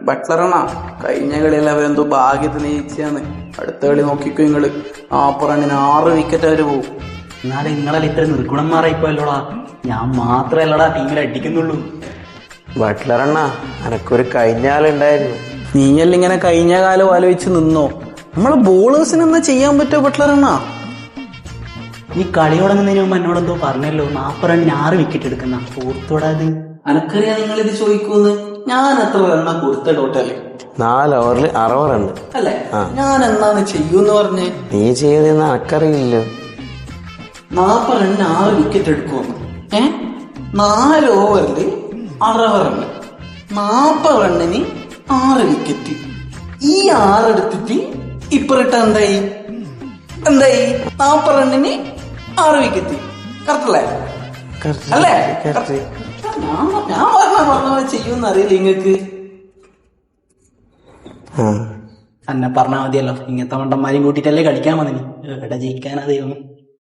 ബട്ട്ലറാണാ കഴിഞ്ഞ കളിയിൽ അവരെന്തോ ഭാഗ്യത്തിന് ജയിച്ചാന്ന്. അടുത്ത കളി നോക്കിക്കോ നിങ്ങള്. 40 റണ്ണിന് 6 വിക്കറ്റ് അവര് പോകും. എന്നാലും നിങ്ങളല്ല ഇത്ര നിർഗുണന്മാരായിപ്പോയല്ലോടാ. ഞാൻ മാത്രല്ലടാ ടീമിൽ അടിക്കുന്നുള്ളൂ. ബട്ട്ലറണ്ണ എനക്കൊരു കഴിഞ്ഞാലുണ്ടായിരുന്നു. നീയല്ല ഇങ്ങനെ കഴിഞ്ഞ കാലം ആലോചിച്ച് നിന്നോ? നമ്മളെ ബോളേഴ്സിന് എന്നാ ചെയ്യാൻ പറ്റുമോ ബട്ട്ലറണ്ണ? ഈ കളി തുടങ്ങുന്നതിന് മുമ്പ് എന്നോടെന്തോ പറഞ്ഞല്ലോ 40 റണ്ണിന് 6 വിക്കറ്റ് എടുക്കുന്ന. ഓർത്തോടാ അത്. അനക്കറിയാ നിങ്ങളിത് ചോദിക്കൂന്ന്. ഞാൻ എത്ര റണ്ണ കൊടുത്ത ടോട്ടല്? 4 ഓവറിൽ 60 റണ്ണ് അല്ലെ? ഞാൻ എന്നാന്ന് ചെയ്യൂന്ന് പറഞ്ഞേ? നീ ചെയ്തെന്ന് എനക്കറിയില്ലല്ലോ. 40 റണ്ണിന് 6 വിക്കറ്റ് എടുക്കുമെന്ന്. 4 ഓവറിൽ 60 റണ്ണ്, 40 റണ്ണിന് 6 വിക്കറ്റ്. ഈ 6 എടുത്തിട്ട് ഇപ്പറിട്ട എന്തായി? 40 റണ്ണിന് 6 വിക്കറ്റ്. കറക്റ്റല്ലേ? അല്ലേ? ഞാൻ പറഞ്ഞ ചെയ്യൂന്ന് അറിയില്ല നിങ്ങക്ക്. എന്നെ പറഞ്ഞാൽ മതിയല്ലോ. ഇങ്ങനത്തെ മണ്ടന്മാരെയും കൂട്ടിട്ടല്ലേ കളിക്കാൻ വന്നിനി. എവിടെ ജയിക്കാനാ ദൈവം.